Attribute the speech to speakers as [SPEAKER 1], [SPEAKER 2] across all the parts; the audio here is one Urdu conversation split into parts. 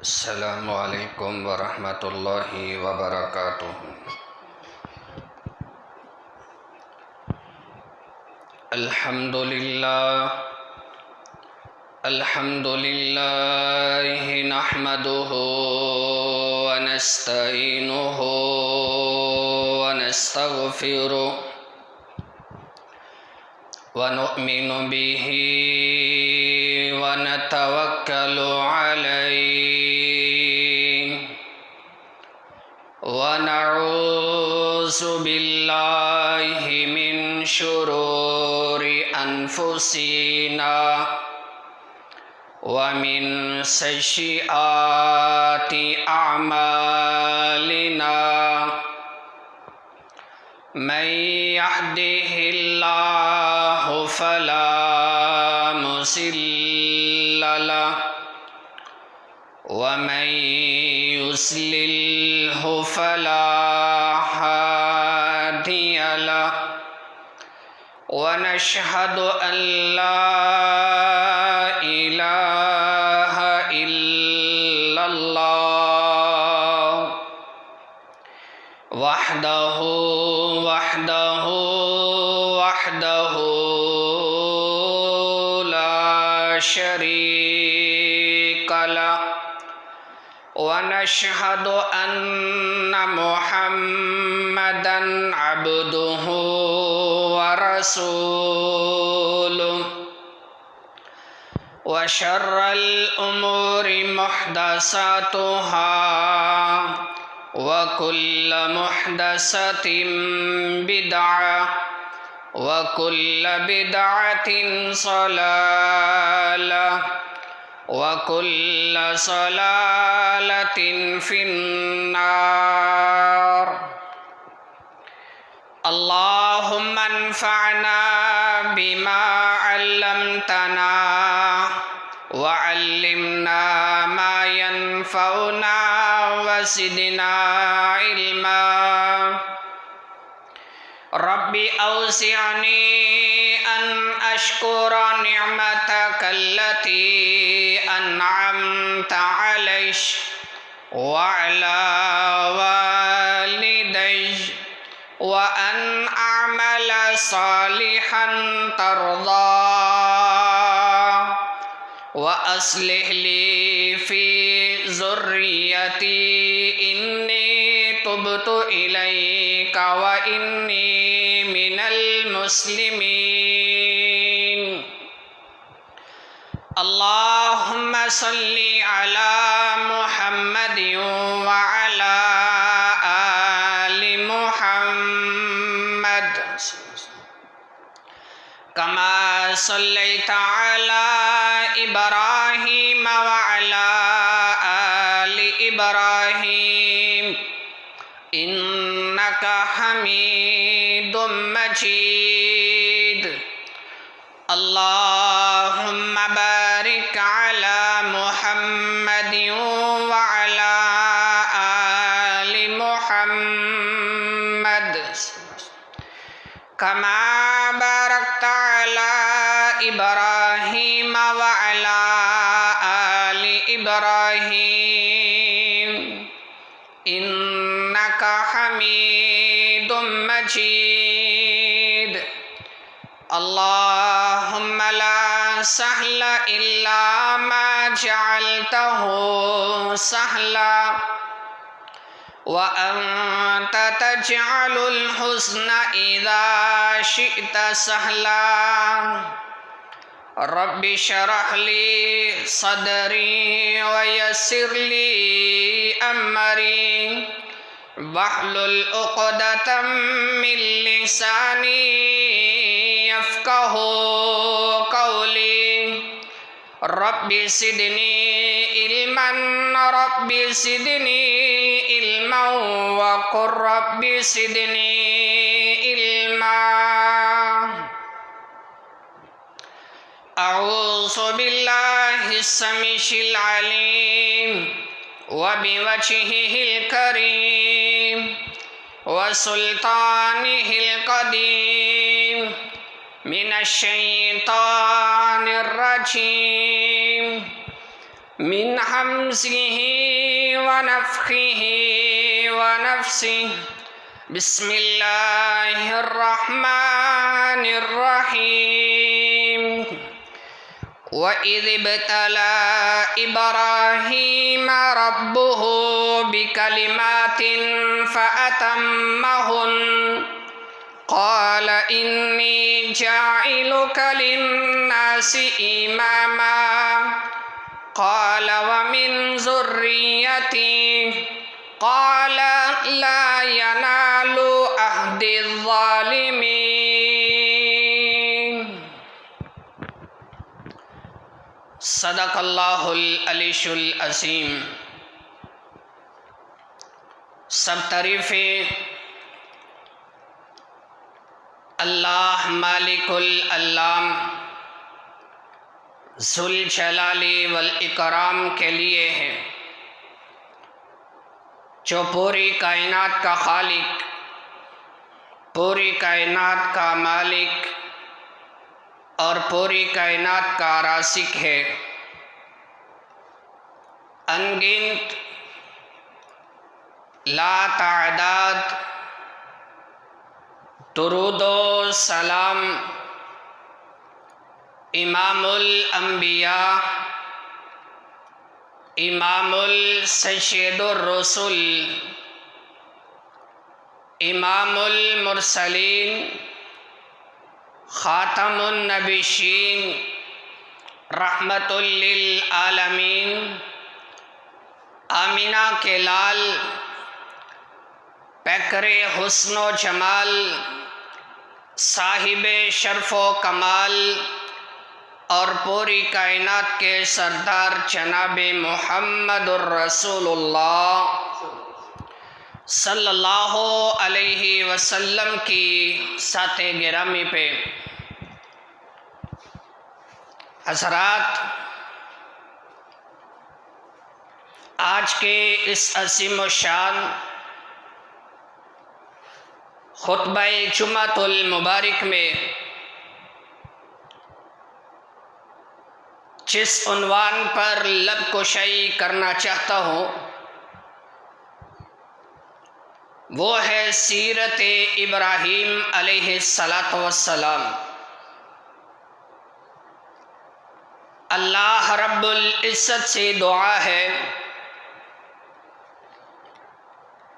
[SPEAKER 1] السلام علیکم ورحمۃ اللہ وبرکاتہ۔ الحمد للہ نحمده ونستعینه ونستغفره ونؤمن به ونتوکل علیہ ونعوذ باللہ من شرور انفسنا ومن سیئات اعمالنا من يهده الله فلا مضل له ومن يضلله فلا هادي له ونشهد أن لا إله إلا الله وحده لا شريك له ونشهد أن محمدًا عبده ورسوله وشر الأمور محدثاتها وكل محدثة بدعة وكل بدعة ضلالة وكل ضلالة في النار۔ اللهم انفعنا بما علمتنا وعلمنا ما ينفعنا وزدنا علما۔ رب أوزعني أن أشكر نعمتك التي أنعمت علي وعلى والدي وأن أعمل صالحا ترضاه وأصلح لي في ذريتي إني تبت إليك وإني من المسلمين۔ اللهم صل على محمد وعلى آل محمد كما صليت على إبراهيم وعلى آل إبراهيم إنك حميد مجيد۔ اللهم بارك على محمد وعلى آل محمد كما باركت على إبراهيم وعلى آل إبراهيم إنك حميد مجيد۔ اللهم لا سهل إلا ما جعلته سهلا وأنت تجعل الحزن إذا شئت سهلا۔ رب اشرح لي صدري ويسر لي أمري واحلل عقدة من لساني يفقه قولي۔ رب زدني علما وقل رب زدني علما۔ أعوذ بالله السميع العليم وبوجهه الكريم وسلطانه القديم من الشيطان الرجيم من همزه ونفخه ونفسه بسم الله الرحمن الرحيم وَإِذِ ابْتَلَى إِبْرَاهِيمَ رَبُّهُ بِكَلِمَاتٍ فَأَتَمَّهُنَّ قَالَ إِنِّي جَاعِلُكَ لِلنَّاسِ إِمَامًا قَالَ وَمِنْ ذُرِّيَّتِي قَالَ لَا يَنَالُ عَهْدِ الظَّالِمِينَ صدق اللہ العلی العظیم۔ سب تعریفیں اللہ مالک العلام ذوالجلال والاکرام کے لیے ہیں، جو پوری کائنات کا خالق، پوری کائنات کا مالک اور پوری کائنات کا رازق ہے۔ انگنت لا تعداد درود و سلام امام الانبیاء، امام السید الرسل، امام المرسلین، خاتم النبیین، رحمت للعالمین، آمینہ کے لال، پیکر حسن و جمال، صاحب شرف و کمال اور پوری کائنات کے سردار جناب محمد الرسول اللہ صلی اللہ علیہ وسلم کی ذات گرامی پہ حضرات، آج کے اس عظیم الشان خطبہ جمعۃ المبارک میں جس عنوان پر لب کشائی کرنا چاہتا ہوں وہ ہے سیرت ابراہیم علیہ السلام۔ اللہ رب العزت سے دعا ہے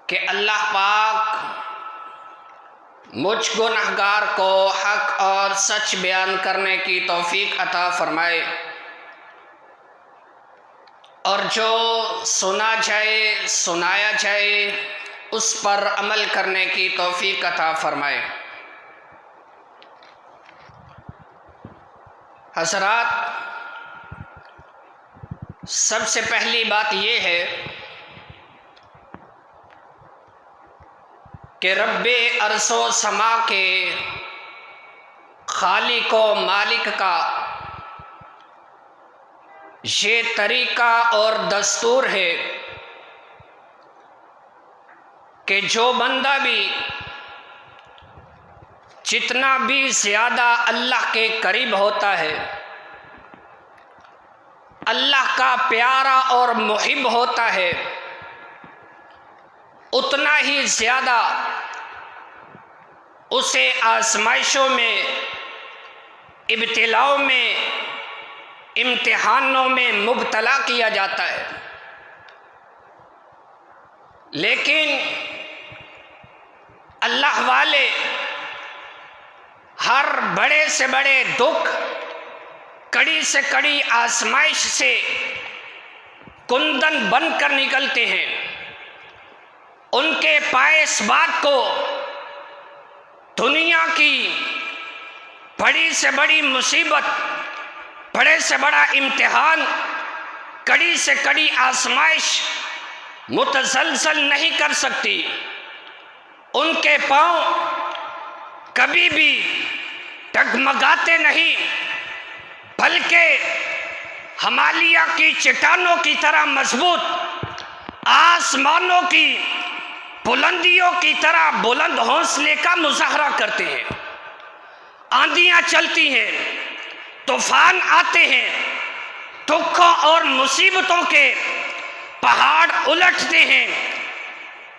[SPEAKER 1] کہ اللہ پاک مجھ گنہگار کو حق اور سچ بیان کرنے کی توفیق عطا فرمائے، اور جو سنا جائے، سنایا جائے، اس پر عمل کرنے کی توفیق عطا فرمائے۔ حضرات، سب سے پہلی بات یہ ہے کہ رب ارض و سما کے خالق و مالک کا یہ طریقہ اور دستور ہے کہ جو بندہ بھی جتنا بھی زیادہ اللہ کے قریب ہوتا ہے، اللہ کا پیارا اور محب ہوتا ہے، اتنا ہی زیادہ اسے آزمائشوں میں، ابتلاؤں میں، امتحانوں میں مبتلا کیا جاتا ہے۔ لیکن اللہ والے ہر بڑے سے بڑے دکھ، کڑی سے کڑی آزمائش سے کندن بن کر نکلتے ہیں۔ ان کے پائے اس بات کو دنیا کی بڑی سے بڑی مصیبت، بڑے سے بڑا امتحان، کڑی سے کڑی آزمائش متزلزل نہیں کر سکتی۔ ان کے پاؤں کبھی بھی ڈگمگاتے نہیں، بلکہ ہمالیہ کی چٹانوں کی طرح مضبوط، آسمانوں کی بلندیوں کی طرح بلند حوصلے کا مظاہرہ کرتے ہیں۔ آندھیاں چلتی ہیں، طوفان آتے ہیں، دکھوں اور مصیبتوں کے پہاڑ الٹتے ہیں،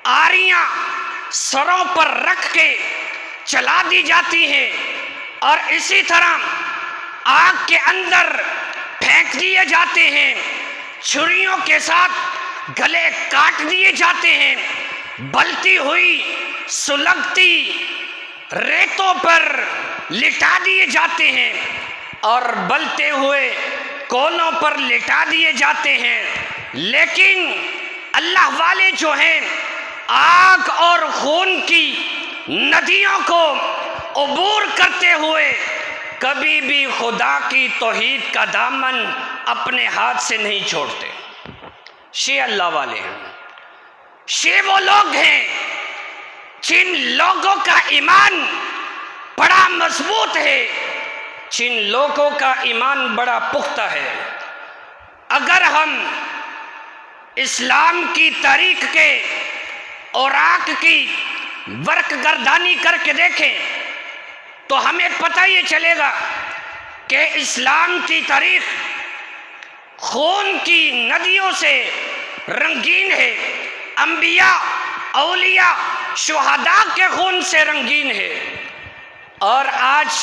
[SPEAKER 1] آریاں سروں پر رکھ کے چلا دی جاتی ہیں، اور اسی طرح آگ کے اندر پھینک دیے جاتے ہیں، چھریوں کے ساتھ گلے کاٹ دیے جاتے ہیں، بلتی ہوئی سلگتی ریتوں پر لٹا دیے جاتے ہیں اور بلتے ہوئے کولوں پر لٹا دیے جاتے ہیں، لیکن اللہ والے جو ہیں آگ اور خون کی ندیوں کو عبور کرتے ہوئے کبھی بھی خدا کی توحید کا دامن اپنے ہاتھ سے نہیں چھوڑتے۔ یہ اللہ والے ہیں، یہ وہ لوگ ہیں جن لوگوں کا ایمان بڑا مضبوط ہے، جن لوگوں کا ایمان بڑا پختہ ہے۔ اگر ہم اسلام کی تاریخ کے اوراق کی ورق گردانی کر کے دیکھیں تو ہمیں پتہ یہ چلے گا کہ اسلام کی تاریخ خون کی ندیوں سے رنگین ہے، انبیاء، اولیاء، شہداء کے خون سے رنگین ہے۔ اور آج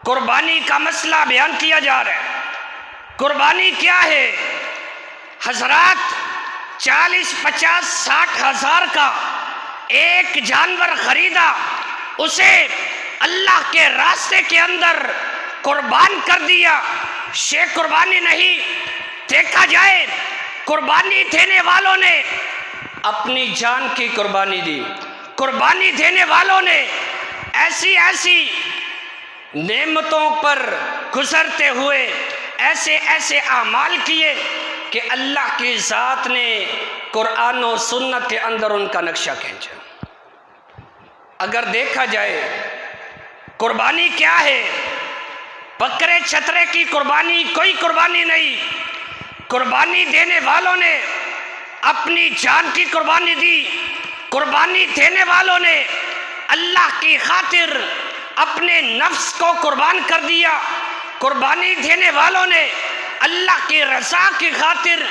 [SPEAKER 1] قربانی کا مسئلہ بیان کیا جا رہا ہے۔ قربانی کیا ہے؟ حضرات 40، 50، 60 ہزار کا ایک جانور خریدا، اسے اللہ کے راستے کے اندر قربان کر دیا، یہ قربانی نہیں۔ دیکھا جائے قربانی دینے والوں نے اپنی جان کی قربانی دی، قربانی دینے والوں نے ایسی ایسی نعمتوں پر گزرتے ہوئے ایسے ایسے اعمال کیے کہ اللہ کی ذات نے قرآن و سنت کے اندر ان کا نقشہ کھینچا۔ اگر دیکھا جائے قربانی کیا ہے، بکرے چھترے کی قربانی کوئی قربانی نہیں۔ قربانی دینے والوں نے اپنی جان کی قربانی دی، قربانی دینے والوں نے اللہ کی خاطر اپنے نفس کو قربان کر دیا، قربانی دینے والوں نے اللہ کی رضا کی خاطر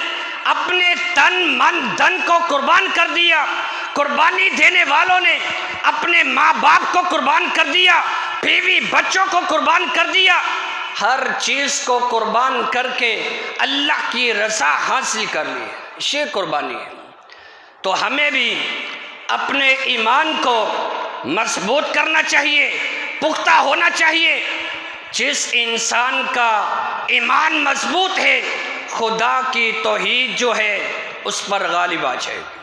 [SPEAKER 1] اپنے تن من دھن کو قربان کر دیا، قربانی دینے والوں نے اپنے ماں باپ کو قربان کر دیا، بیوی بچوں کو قربان کر دیا، ہر چیز کو قربان کر کے اللہ کی رضا حاصل کر لی۔ یہ قربانی ہے۔ تو ہمیں بھی اپنے ایمان کو مضبوط کرنا چاہیے، پختہ ہونا چاہیے۔ جس انسان کا ایمان مضبوط ہے خدا کی توحید جو ہے اس پر غالب آ جائے گی۔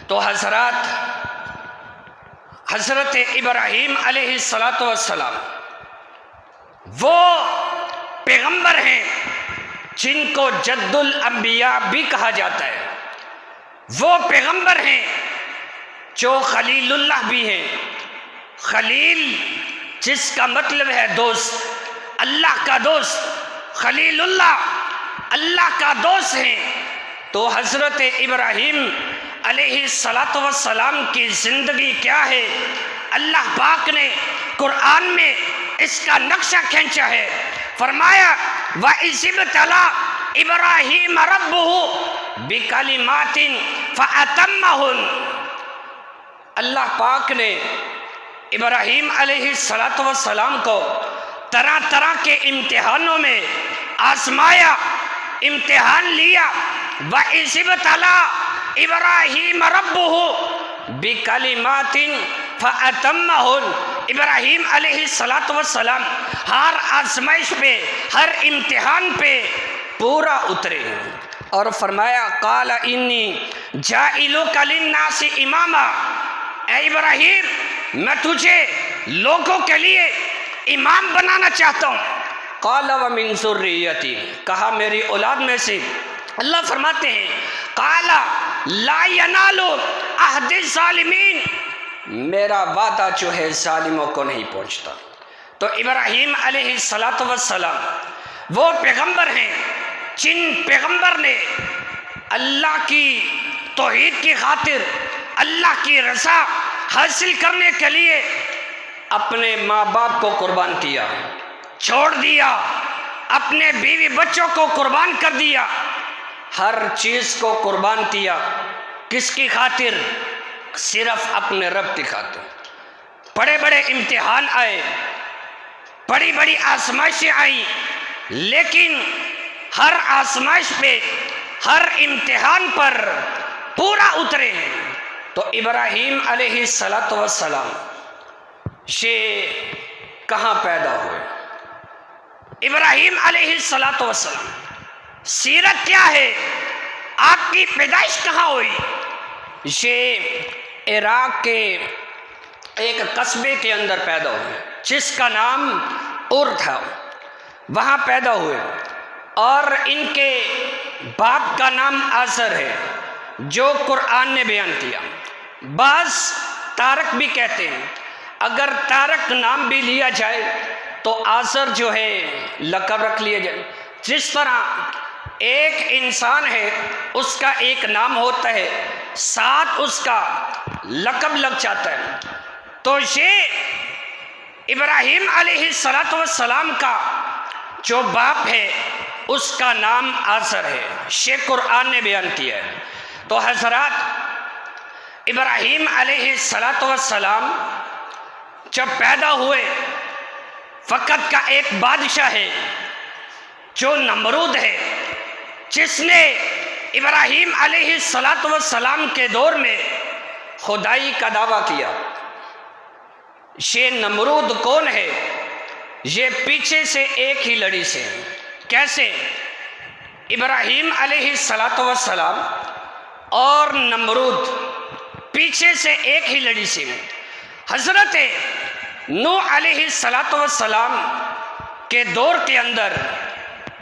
[SPEAKER 1] تو حضرت ابراہیم علیہ السلام وہ پیغمبر ہیں جن کو جد الانبیاء بھی کہا جاتا ہے، وہ پیغمبر ہیں جو خلیل اللہ بھی ہیں۔ خلیل جس کا مطلب ہے دوست، اللہ کا دوست، خلیل اللہ کا دوست ہیں۔ تو حضرت ابراہیم علیہ السلام کی زندگی کیا ہے؟ اللہ پاک نے قرآن میں اس کا نقشہ کھینچا ہے، فرمایا وَإِذِ ابْتَلَىٰ إِبْرَاهِيمَ رَبُّهُ بِكَلِمَاتٍ فَأَتَمَّهُنَّ۔ اللہ پاک نے ابراہیم علیہ السلام کو طرح طرح کے امتحانوں میں آزمایا، امتحان لیا۔ وَإِذِ ابْتَلَىٰ إِبْرَاهِيمَ رَبُّهُ بِكَلِمَاتٍ فَأَتَمَّهُنَّ۔ ابراہیم علیہ السلام ہر آزمائش پہ، ہر امتحان پہ پورا اترے اور فرمایا قَالَ إِنِّي جَاعِلُكَ لِلنَّاسِ إِمَامًا۔ اے ابراہیم میں تجھے لوگوں کے لیے امام بنانا چاہتا ہوں۔ قَالَ وَمِن ذُرِّيَّتِي، کہا میری اولاد میں سے۔ اللہ فرماتے ہیں قَالَ لَا يَنَالُ عَهْدِ الظَّالِمِينَ، میرا وعدہ جو ہے ظالموں کو نہیں پہنچتا۔ تو ابراہیم علیہ السلام وہ پیغمبر ہیں جن پیغمبر نے اللہ کی توحید کی خاطر اللہ کی رضا حاصل کرنے کے لیے اپنے ماں باپ کو قربان کیا، چھوڑ دیا، اپنے بیوی بچوں کو قربان کر دیا، ہر چیز کو قربان کیا، کس کی خاطر؟ صرف اپنے رب کی خاطر۔ بڑے بڑے امتحان آئے، بڑی بڑی آزمائشیں آئیں، لیکن ہر آزمائش پہ، ہر امتحان پر پورا اترے ہیں۔ تو ابراہیم علیہ السلام یہ کہاں پیدا ہوئے؟ ابراہیم علیہ السلام سیرت کیا ہے؟ آپ کی پیدائش کہاں ہوئی؟ یہ عراق کے ایک قصبے کے اندر پیدا ہوئے جس کا نام اور تھا، وہاں پیدا ہوئے، اور ان کے باپ کا نام آزر ہے جو قرآن نے بیان کیا۔ بعض طارق بھی کہتے ہیں، اگر طارق نام بھی لیا جائے تو آزر جو ہے لقب رکھ لیا جائے۔ جس طرح ایک انسان ہے، اس کا ایک نام ہوتا ہے، ساتھ اس کا لقب لگ جاتا ہے، تو یہ ابراہیم علیہ السلام کا جو باپ ہے اس کا نام آزر ہے، یہ قرآن نے بیان کیا ہے۔ تو حضرات، ابراہیم علیہ السلام جب پیدا ہوئے، وقت کا ایک بادشاہ ہے جو نمرود ہے، جس نے ابراہیم علیہ السلام کے دور میں خدائی کا دعویٰ کیا۔ یہ نمرود کون ہے؟ یہ پیچھے سے ایک ہی لڑی سے۔ کیسے؟ ابراہیم علیہ السلام اور نمرود پیچھے سے ایک ہی لڑی سے۔ حضرت نوح علیہ السلام کے دور کے اندر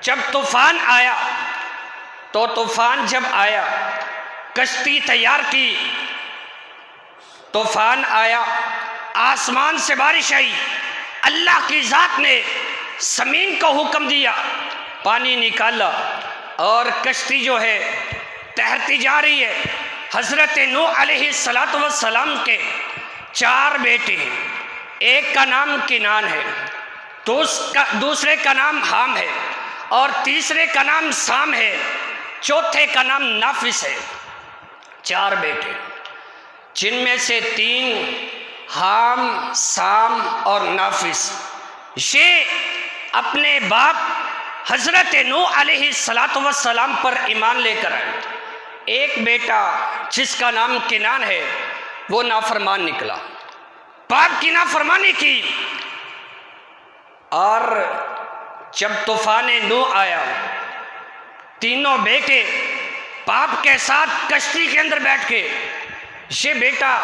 [SPEAKER 1] جب طوفان آیا، تو طوفان جب آیا، کشتی تیار کی، طوفان آیا، آسمان سے بارش آئی، اللہ کی ذات نے زمین کو حکم دیا، پانی نکالا، اور کشتی جو ہے تیرتی جا رہی ہے۔ حضرت نوح علیہ السلام کے 4 بیٹے ہیں، ایک کا نام کنان ہے، دوسرے کا نام حام ہے، اور تیسرے کا نام سام ہے، چوتھے کا نام نافس ہے۔ 4 بیٹے، جن میں سے 3 حام، سام اور نافس، یہ اپنے باپ حضرت نوح علیہ السلام پر ایمان لے کر آئے۔ ایک بیٹا جس کا نام کنان ہے وہ نافرمان نکلا، باپ کی نافرمانی کی، اور جب طوفان نوح آیا، تینوں بیٹے باپ کے ساتھ کشتی کے اندر بیٹھ کے، یہ بیٹا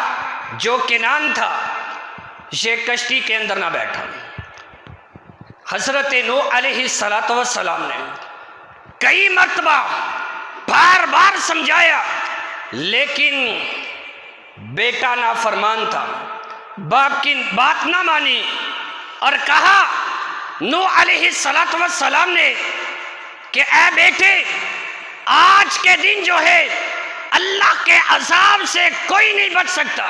[SPEAKER 1] جو کنان تھا یہ کشتی کے اندر نہ بیٹھا۔ حضرت نوح علیہ السلام نے کئی مرتبہ بار بار سمجھایا، لیکن بیٹا نافرمان تھا، باپ کی بات نہ مانی، اور کہا نوح علیہ السلام نے کہ اے بیٹے، آج کے دن جو ہے اللہ کے عذاب سے کوئی نہیں بچ سکتا۔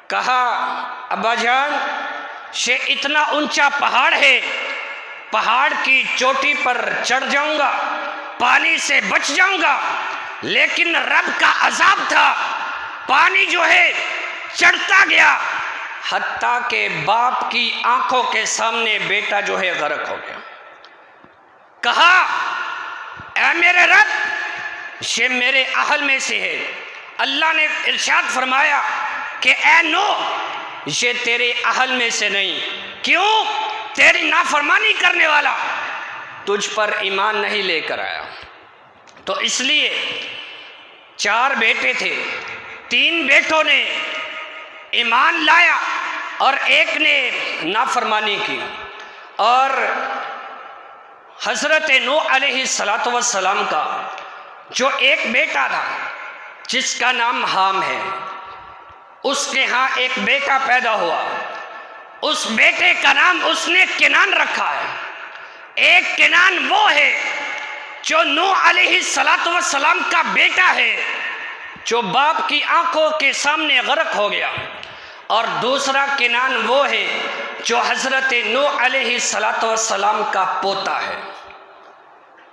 [SPEAKER 1] کہا ابا جان، یہ اتنا اونچا پہاڑ ہے، پہاڑ کی چوٹی پر چڑھ جاؤں گا، پانی سے بچ جاؤں گا، لیکن رب کا عذاب تھا، پانی جو ہے چڑھتا گیا، حتیٰ کہ باپ کی آنکھوں کے سامنے بیٹا جو ہے غرق ہو گیا۔ کہا اے میرے رب، یہ میرے اہل میں سے ہے۔ اللہ نے ارشاد فرمایا کہ اے نوح، یہ تیرے اہل میں سے نہیں۔ کیوں؟ تیری نافرمانی کرنے والا تجھ پر ایمان نہیں لے کر آیا۔ تو اس لیے 4 بیٹے تھے، 3 بیٹوں نے ایمان لایا اور ایک نے نافرمانی کی، اور حضرت نوح علیہ السلام کا جو ایک بیٹا تھا جس کا نام حام ہے، اس کے ہاں ایک بیٹا پیدا ہوا، اس بیٹے کا نام اس نے کنان رکھا ہے۔ ایک کنان وہ ہے جو نوح علیہ السلام کا بیٹا ہے، جو باپ کی آنکھوں کے سامنے غرق ہو گیا، اور دوسرا کنان وہ ہے جو حضرت نوح علیہ السلام کا پوتا ہے،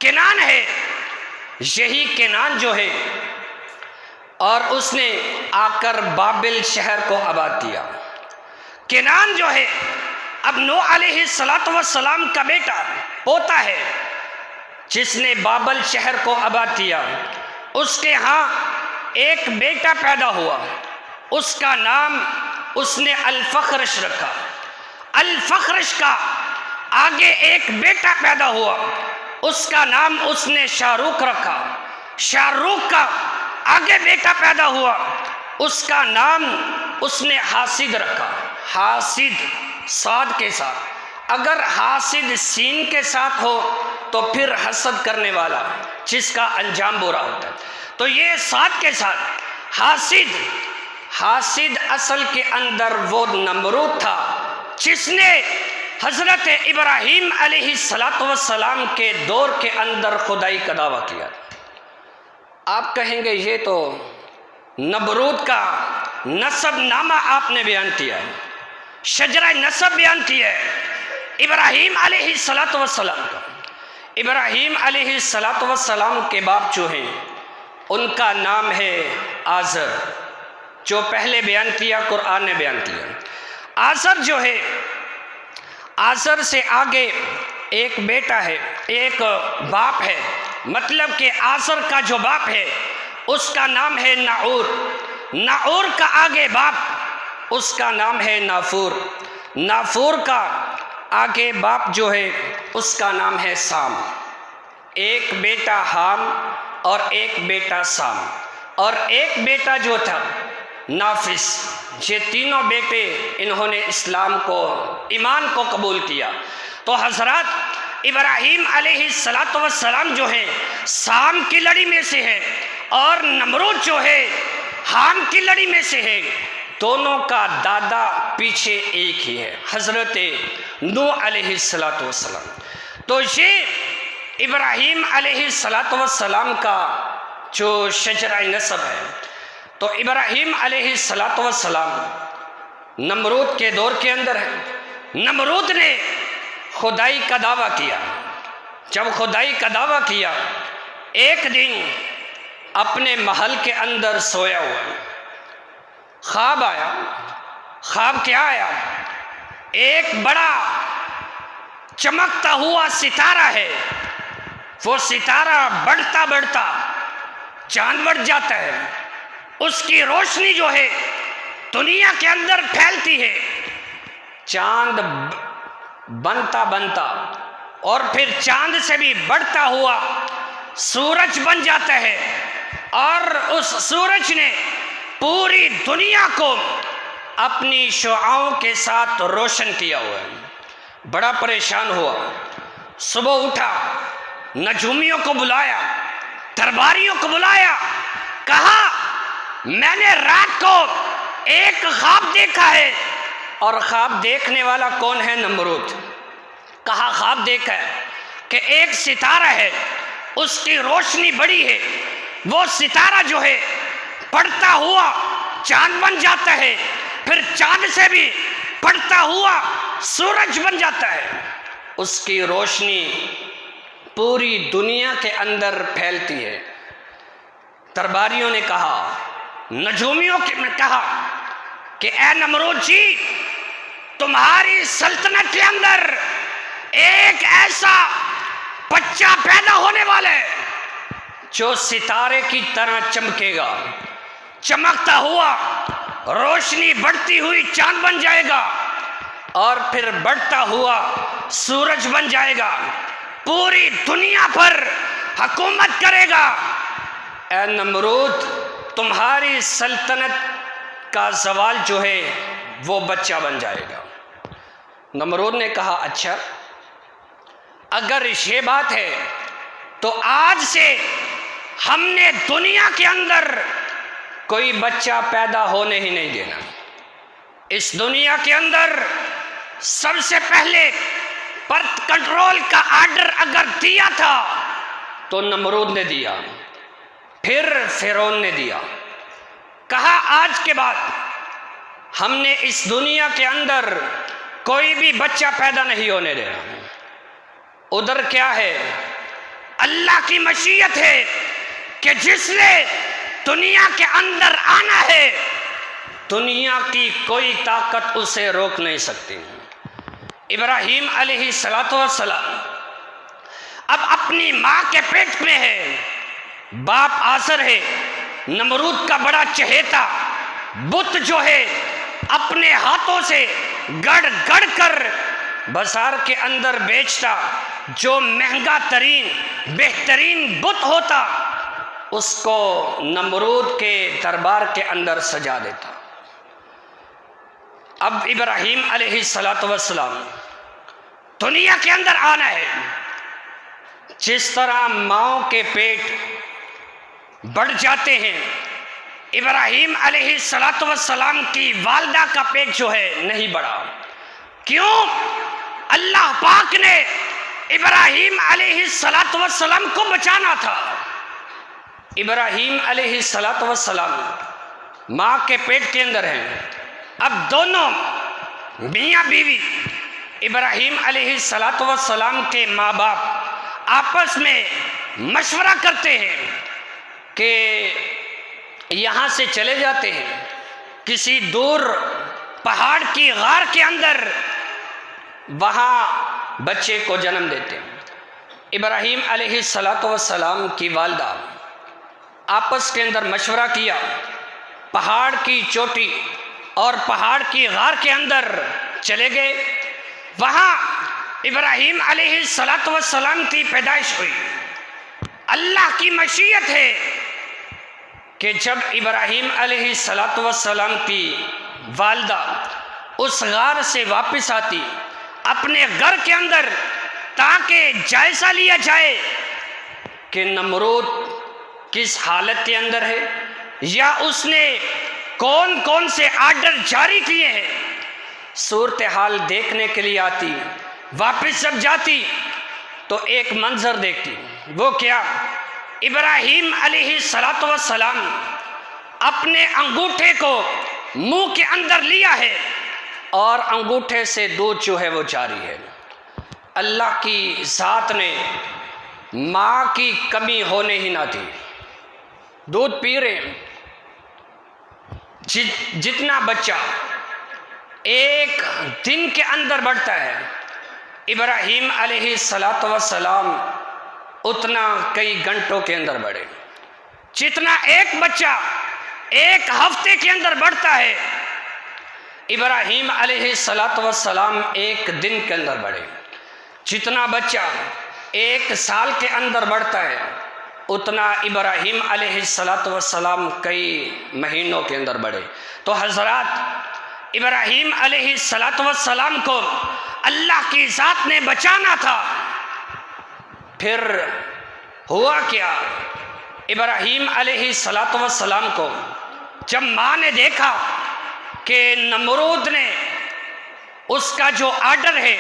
[SPEAKER 1] کنان ہے، یہی کنان جو ہے، اور اس نے آ کر بابل شہر کو آباد کیا۔ کنان جو ہے اب نوح علیہ السلام کا بیٹا پوتا ہے، جس نے بابل شہر کو آباد کیا۔ اس کے ہاں ایک بیٹا پیدا ہوا، اس کا نام اس نے الفخرش رکھا۔ الفخرش کا آگے ایک بیٹا پیدا ہوا، اس کا نام اس نے شاہ رخ رکھا۔ شاہ رخ کا آگے بیٹا پیدا ہوا، اس کا نام اس نے حاسد رکھا۔ حاسد صاد کے ساتھ، اگر حاسد سین کے ساتھ ہو تو پھر حسد کرنے والا، جس کا انجام برا ہوتا ہے۔ تو یہ صاد کے ساتھ حاسد، حاسد اصل کے اندر وہ نمرود تھا جس نے حضرت ابراہیم علیہ السلام کے دور کے اندر خدائی کا دعویٰ کیا۔ آپ کہیں گے یہ تو نمرود کا نسب نامہ آپ نے بیان کیا ہے، شجرہ نسب بیان کیا ہے ابراہیم علیہ السلام کا۔ ابراہیم علیہ السلام کے باپ جو ہیں ان کا نام ہے آزر، جو پہلے بیان کیا قرآن نے بیان کیا۔ آزر جو ہے، آزر سے آگے ایک بیٹا ہے، ایک باپ ہے، مطلب کہ آزر کا جو باپ ہے اس کا نام ہے ناعور۔ ناعور کا آگے باپ اس کا نام ہے نافور۔ نافور کا آگے باپ جو ہے اس کا نام ہے سام۔ ایک بیٹا حام اور ایک بیٹا سام، اور ایک بیٹا جو تھا نافس۔ یہ تینوں بیٹے انہوں نے اسلام کو، ایمان کو قبول کیا۔ تو حضرات ابراہیم علیہ السلام جو ہے سام کی لڑی میں سے ہے، اور نمرود جو ہے حام کی لڑی میں سے ہے۔ دونوں کا دادا پیچھے ایک ہی ہے، حضرت نوح علیہ السلام۔ تو یہ ابراہیم علیہ السلام کا جو شجرہ نسب ہے۔ تو ابراہیم علیہ السلام نمرود کے دور کے اندر ہے۔ نمرود نے خدائی کا دعویٰ کیا۔ جب خدائی کا دعویٰ کیا، ایک دن اپنے محل کے اندر سویا ہوا، خواب آیا۔ خواب کیا آیا؟ ایک بڑا چمکتا ہوا ستارہ ہے، وہ ستارہ بڑھتا بڑھتا چاند بڑھ جاتا ہے، اس کی روشنی جو ہے دنیا کے اندر پھیلتی ہے۔ چاند بنتا بنتا اور پھر چاند سے بھی بڑھتا ہوا سورج بن جاتا ہے، اور اس سورج نے پوری دنیا کو اپنی شعاعوں کے ساتھ روشن کیا ہوا ہے۔ بڑا پریشان ہوا، صبح اٹھا، نجومیوں کو بلایا، درباریوں کو بلایا، کہا میں نے رات کو ایک خواب دیکھا ہے۔ اور خواب دیکھنے والا کون ہے؟ نمرود۔ کہا خواب دیکھا ہے کہ ایک ستارہ ہے، اس کی روشنی بڑی ہے، وہ ستارہ جو ہے بڑھتا ہوا چاند بن جاتا ہے، پھر چاند سے بھی بڑھتا ہوا سورج بن جاتا ہے، اس کی روشنی پوری دنیا کے اندر پھیلتی ہے۔ درباریوں نے کہا، نجومیوں نے کہا کہ اے نمرود جی، تمہاری سلطنت کے اندر ایک ایسا بچہ پیدا ہونے والا ہے جو ستارے کی طرح چمکے گا، چمکتا ہوا روشنی بڑھتی ہوئی چاند بن جائے گا، اور پھر بڑھتا ہوا سورج بن جائے گا، پوری دنیا پر حکومت کرے گا۔ اے نمرود، تمہاری سلطنت کا زوال جو ہے وہ بچہ بن جائے گا۔ نمرود نے کہا اچھا، اگر یہ بات ہے تو آج سے ہم نے دنیا کے اندر کوئی بچہ پیدا ہونے ہی نہیں دینا۔ اس دنیا کے اندر سب سے پہلے برتھ کنٹرول کا آرڈر اگر دیا تھا تو نمرود نے دیا، پھر فرعون نے دیا۔ کہا آج کے بعد ہم نے اس دنیا کے اندر کوئی بھی بچہ پیدا نہیں ہونے دے رہا. ادھر کیا ہے؟ اللہ کی مشیت ہے کہ جس نے دنیا کے اندر آنا ہے دنیا کی کوئی طاقت اسے روک نہیں سکتی. ابراہیم علیہ السلام اب اپنی ماں کے پیٹ میں ہے. باپ آزر ہے، نمرود کا بڑا چہیتا، بت جو ہے اپنے ہاتھوں سے گڑ گڑ کر بازار کے اندر بیچتا. جو مہنگا ترین بہترین بت ہوتا اس کو نمرود کے دربار کے اندر سجا دیتا. اب ابراہیم علیہ السلام دنیا کے اندر آنا ہے. جس طرح ماؤں کے پیٹ بڑھ جاتے ہیں، ابراہیم علیہ السلام کی والدہ کا پیٹ جو ہے نہیں بڑھا. کیوں؟ اللہ پاک نے ابراہیم علیہ السلام کو بچانا تھا. ابراہیم علیہ السلام ماں کے پیٹ کے اندر ہیں. اب دونوں میاں بیوی ابراہیم علیہ السلام کے ماں باپ آپس میں مشورہ کرتے ہیں کہ یہاں سے چلے جاتے ہیں کسی دور پہاڑ کی غار کے اندر، وہاں بچے کو جنم دیتے ہیں. ابراہیم علیہ السلام کی والدہ آپس کے اندر مشورہ کیا، پہاڑ کی چوٹی اور پہاڑ کی غار کے اندر چلے گئے. وہاں ابراہیم علیہ السلام کی پیدائش ہوئی. اللہ کی مشیت ہے کہ جب ابراہیم علیہ السلام کی والدہ اس غار سے واپس آتی اپنے گھر کے اندر تاکہ جائزہ لیا جائے کہ نمرود کس حالت کے اندر ہے یا اس نے کون کون سے آرڈر جاری کیے ہیں، صورتحال دیکھنے کے لیے آتی. واپس جب جاتی تو ایک منظر دیکھتی. وہ کیا؟ ابراہیم علیہ السلام اپنے انگوٹھے کو منہ کے اندر لیا ہے اور انگوٹھے سے دودھ جو ہے وہ جاری ہے. اللہ کی ذات نے ماں کی کمی ہونے ہی نہ دی. دودھ پی رہے ہیں. جتنا بچہ ایک دن کے اندر بڑھتا ہے ابراہیم علیہ السلام اتنا کئی گھنٹوں کے اندر بڑھے. جتنا ایک بچہ ایک ہفتے کے اندر بڑھتا ہے ابراہیم علیہ السلام ایک دن کے اندر بڑھے. جتنا بچہ ایک سال کے اندر بڑھتا ہے اتنا ابراہیم علیہ السلام کئی مہینوں کے اندر بڑھے. تو حضرات، ابراہیم علیہ السلام کو اللہ کی ذات نے بچانا تھا. پھر ہوا کیا؟ ابراہیم علیہ السلام کو جب ماں نے دیکھا کہ نمرود نے اس کا جو آرڈر ہے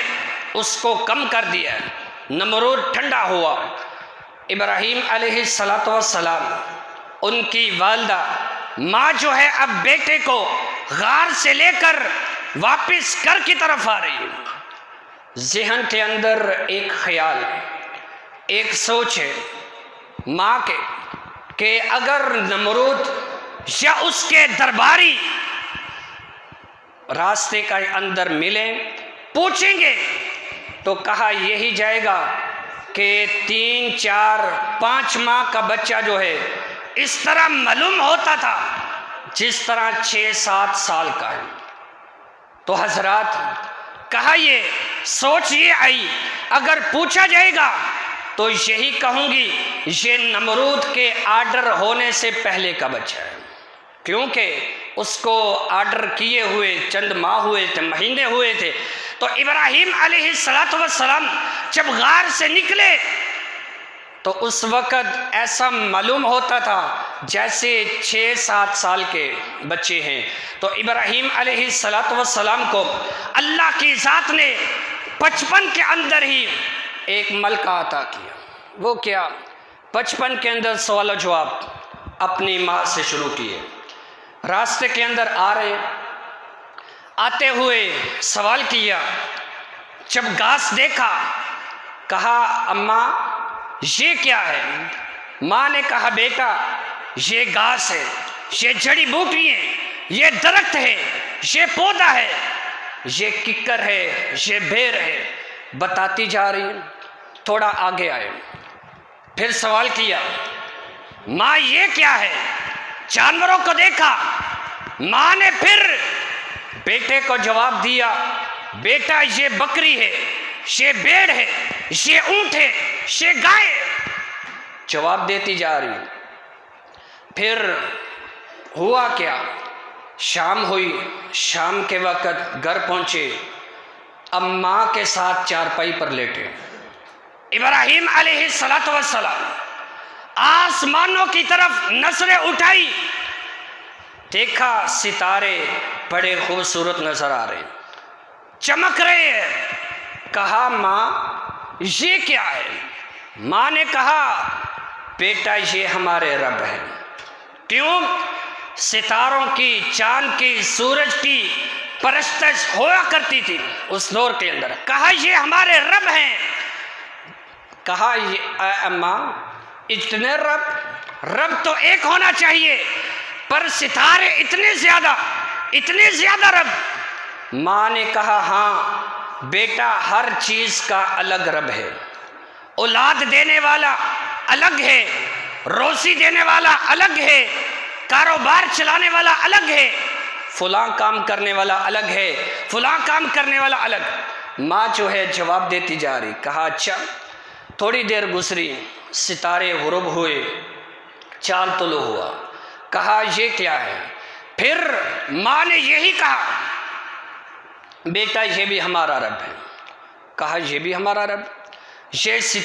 [SPEAKER 1] اس کو کم کر دیا، نمرود ٹھنڈا ہوا. ابراہیم علیہ السلام ان کی والدہ ماں جو ہے اب بیٹے کو غار سے لے کر واپس گھر کی طرف آ رہی ہے. ذہن کے اندر ایک خیال، ایک سوچ ہے ماں کے کہ اگر نمرود یا اس کے درباری راستے کے اندر ملیں، پوچھیں گے تو کہا یہی جائے گا کہ 3 4 5 ماہ کا بچہ جو ہے اس طرح معلوم ہوتا تھا جس طرح 6 7 سال کا ہے. تو حضرات کہا یہ سوچ یہ آئی اگر پوچھا جائے گا تو یہی کہوں گی یہ نمرود کے آرڈر ہونے سے پہلے کا بچہ ہے، کیونکہ اس کو آرڈر کیے ہوئے چند ماہ ہوئے تھے، مہینے ہوئے تھے. تو ابراہیم علیہ السلام جب غار سے نکلے تو اس وقت ایسا معلوم ہوتا تھا جیسے 6 7 سال کے بچے ہیں. تو ابراہیم علیہ السلام کو اللہ کی ذات نے 55 کے اندر ہی ایک ملکہ عطا کیا. وہ کیا؟ 55 کے اندر سوال و جواب اپنی ماں سے شروع کیے. راستے کے اندر آ رہے آتے ہوئے سوال کیا، جب گھاس دیکھا کہا اماں یہ کیا ہے؟ ماں نے کہا بیٹا یہ گھاس ہے، یہ جڑی بوٹی ہے، یہ درخت ہے، یہ پودا ہے، یہ ککر ہے، یہ بیر ہے، بتاتی جا رہی ہے۔ تھوڑا آگے آئے، پھر سوال کیا ماں یہ کیا ہے؟ جانوروں کو دیکھا، ماں نے پھر بیٹے کو جواب دیا بیٹا یہ بکری ہے، یہ بھیڑ ہے، یہ اونٹ ہے، یہ گائے ہے، جواب دیتی جا رہی۔ پھر ہوا کیا، شام ہوئی، شام کے وقت گھر پہنچے، اب ماں کے ساتھ چارپائی پر لیٹے۔ ابراہیم علیہ السلام آسمانوں کی طرف نظریں اٹھائی، دیکھا ستارے بڑے خوبصورت نظر آ رہے، چمک رہے ہیں۔ کہا ماں یہ کیا ہے؟ ماں نے کہا بیٹا یہ ہمارے رب ہے۔ کیوں؟ ستاروں کی، چاند کی، سورج کی پرستش ہوا کرتی تھی اس دور کے اندر۔ کہا یہ ہمارے رب ہیں۔ کہا اے اماں اتنے رب تو ایک ہونا چاہیے، پر ستارے اتنے زیادہ رب۔ ماں نے کہا ہاں بیٹا ہر چیز کا الگ رب ہے، اولاد دینے والا الگ ہے، روزی دینے والا الگ ہے، کاروبار چلانے والا الگ ہے، فلاں کام کرنے والا الگ ہے، فلاں کام کرنے والا الگ۔ ماں جو ہے جواب دیتی جا رہی۔ کہا اچھا۔ تھوڑی دیر گزری، ستارے غروب ہوئے، چاند طلوع ہوا۔ کہا یہ کیا ہے؟ پھر ماں نے یہی کہا بیٹا یہ بھی ہمارا رب ہے۔ کہا یہ بھی ہمارا رب؟ یہ ستارے